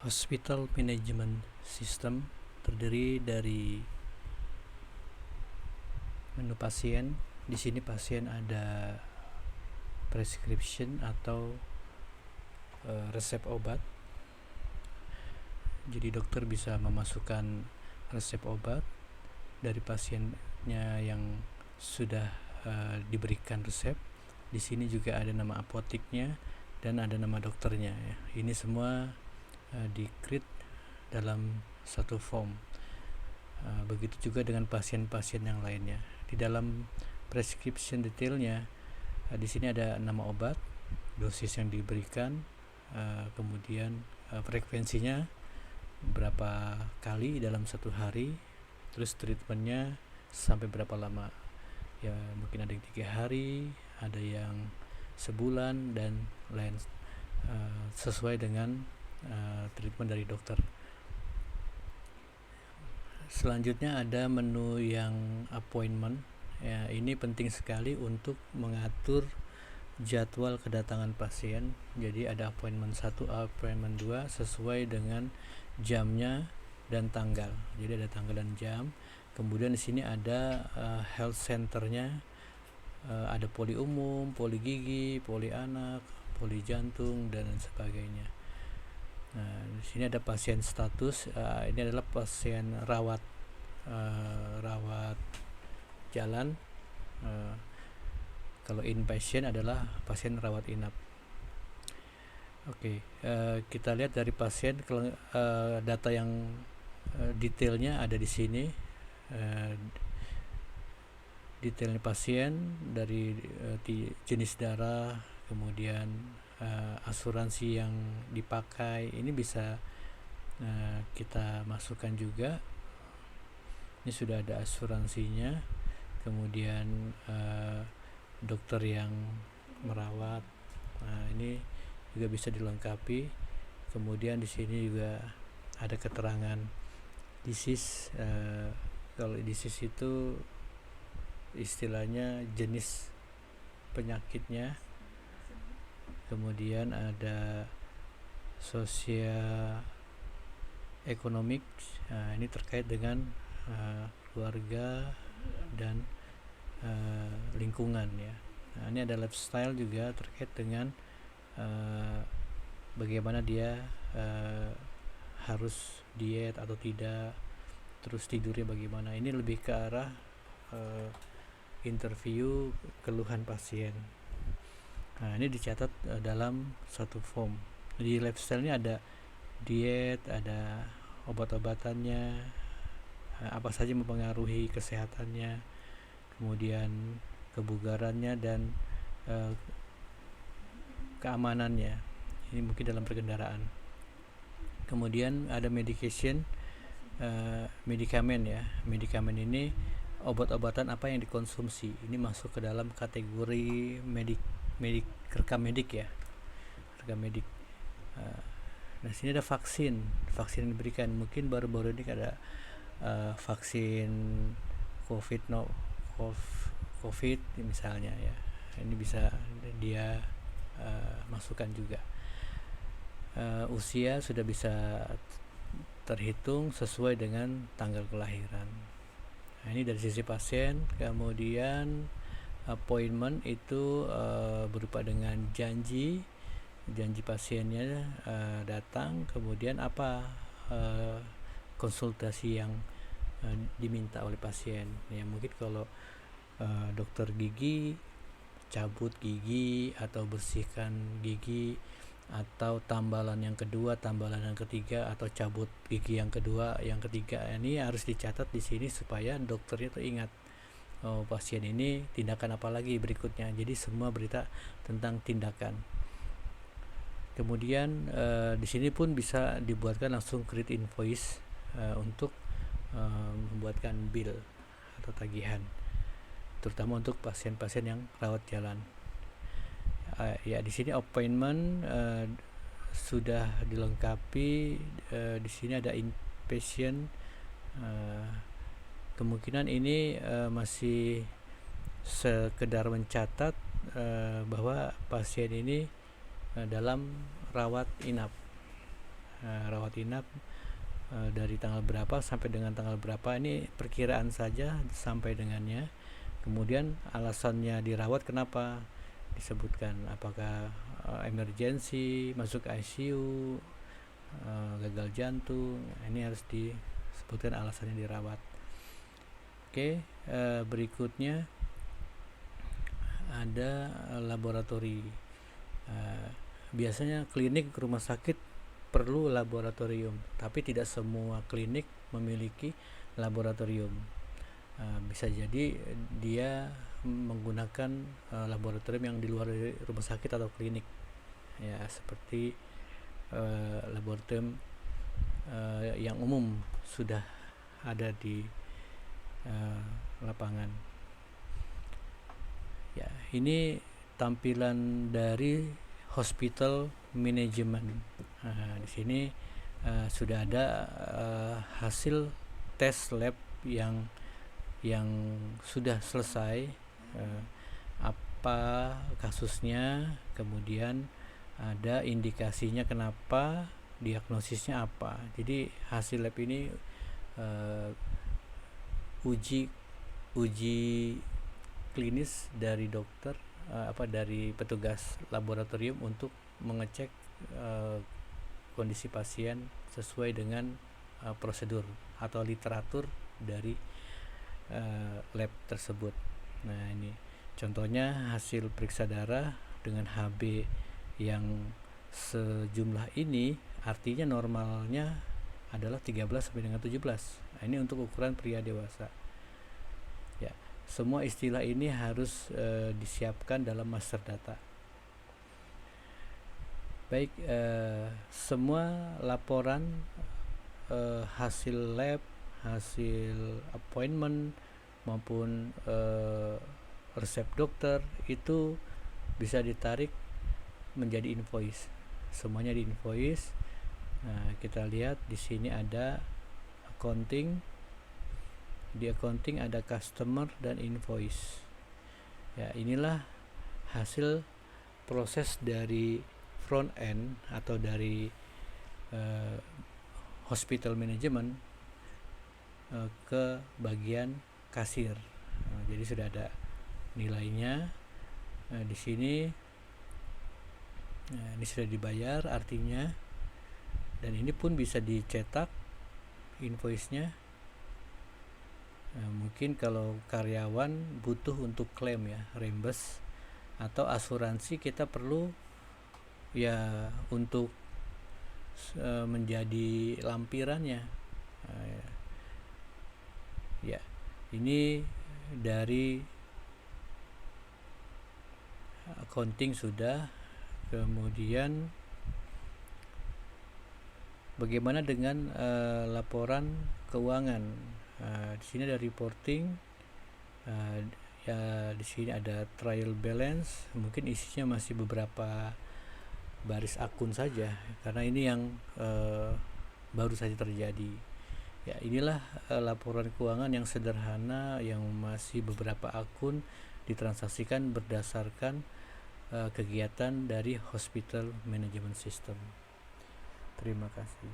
Hospital Management System terdiri dari menu pasien. Di sini pasien ada prescription atau resep obat. Jadi dokter bisa memasukkan resep obat dari pasiennya yang sudah diberikan resep. Di sini juga ada nama apoteknya dan ada nama dokternya ya. Ini semua di-create dalam satu form. Begitu juga dengan pasien-pasien yang lainnya. Di dalam prescription detailnya di sini ada nama obat, dosis yang diberikan, kemudian frekuensinya berapa kali dalam satu hari, terus treatmentnya sampai berapa lama ya, mungkin ada yang 3 hari, ada yang sebulan dan lain, sesuai dengan treatment dari dokter. Selanjutnya ada menu yang appointment ya, ini penting sekali untuk mengatur jadwal kedatangan pasien. Jadi ada appointment 1, appointment 2 sesuai dengan jamnya dan tanggal. Jadi ada tanggal dan jam. Kemudian di sini ada health centernya, ada poli umum, poli gigi, poli anak, poli jantung dan sebagainya. Nah, di sini ada pasien status. Ini adalah pasien rawat jalan. Kalau inpatient adalah pasien rawat inap. Oke, kita lihat dari pasien. Data yang detailnya ada di sini. Detailnya pasien dari jenis darah, kemudian asuransi yang dipakai, ini bisa kita masukkan juga. Ini sudah ada asuransinya, kemudian dokter yang merawat, ini juga bisa dilengkapi. Kemudian di sini juga ada keterangan disease. Kalau disease itu istilahnya jenis penyakitnya. Kemudian ada sosial ekonomik, ini terkait dengan keluarga dan lingkungan ya. Nah, ini ada lifestyle juga terkait dengan bagaimana dia harus diet atau tidak, terus tidurnya bagaimana. Ini lebih ke arah interview keluhan pasien. Nah, ini dicatat dalam satu form. Di lifestyle ini ada diet, ada obat-obatannya, apa saja mempengaruhi kesehatannya, kemudian kebugarannya dan keamanannya. Ini mungkin dalam perkendaraan. Kemudian ada medication, medikamen ya. Medikamen ini obat-obatan apa yang dikonsumsi. Ini masuk ke dalam kategori rekam medik ya. Rekam medik. Nah, sini ada vaksin yang diberikan. Mungkin baru-baru ini ada vaksin COVID misalnya ya. Ini bisa dia masukkan juga. Usia sudah bisa terhitung sesuai dengan tanggal kelahiran. Nah, ini dari sisi pasien. Kemudian appointment itu berupa dengan janji pasiennya datang, kemudian apa konsultasi yang diminta oleh pasien ya. Mungkin kalau dokter gigi, cabut gigi atau bersihkan gigi, atau tambalan yang kedua, tambalan yang ketiga, atau cabut gigi yang kedua, yang ketiga, ini harus dicatat di sini supaya dokternya tuh ingat, oh, pasien ini tindakan apa lagi berikutnya. Jadi semua berita tentang tindakan. Kemudian di sini pun bisa dibuatkan langsung create invoice untuk membuatkan bill atau tagihan, terutama untuk pasien-pasien yang rawat jalan. Ya, di sini appointment sudah dilengkapi. Di sini ada inpatient. Kemungkinan ini masih sekedar mencatat bahwa pasien ini dalam rawat inap. rawat inap dari tanggal berapa sampai dengan tanggal berapa, ini perkiraan saja sampai dengannya. Kemudian alasannya dirawat kenapa disebutkan, apakah emergensi, masuk ICU, gagal jantung, ini harus disebutkan alasannya dirawat. Oke, berikutnya ada laboratori. Biasanya klinik rumah sakit perlu laboratorium, tapi tidak semua klinik memiliki laboratorium. Bisa jadi dia menggunakan laboratorium yang di luar dari rumah sakit atau klinik, ya, seperti laboratorium yang umum sudah ada di lapangan. Ya, ini tampilan dari hospital management. Di sini sudah ada hasil tes lab yang sudah selesai, apa kasusnya, kemudian ada indikasinya kenapa, diagnosisnya apa. Jadi hasil lab ini uji klinis dari dokter, dari petugas laboratorium untuk mengecek kondisi pasien sesuai dengan prosedur atau literatur dari lab tersebut. Nah, ini contohnya hasil periksa darah dengan HB yang sejumlah ini, artinya normalnya adalah 13 sampai dengan 17. Nah, ini untuk ukuran pria dewasa. Ya, semua istilah ini harus disiapkan dalam master data. Baik, semua laporan hasil lab, hasil appointment maupun resep dokter itu bisa ditarik menjadi invoice. Semuanya di invoice. Nah, kita lihat di sini ada accounting. Di accounting ada customer dan invoice. Ya, inilah hasil proses dari front end atau dari hospital management ke bagian kasir. Jadi sudah ada nilainya di sini. Ini sudah dibayar artinya, dan ini pun bisa dicetak invoice-nya. Mungkin kalau karyawan butuh untuk klaim, ya, reimburse, atau asuransi kita perlu ya untuk menjadi lampirannya. Ya, ini dari accounting sudah. Kemudian bagaimana dengan laporan keuangan? Di sini ada reporting. Ya, di sini ada trial balance. Mungkin isinya masih beberapa baris akun saja, karena ini yang baru saja terjadi. Ya, inilah laporan keuangan yang sederhana yang masih beberapa akun ditransaksikan berdasarkan kegiatan dari hospital management system. Terima kasih.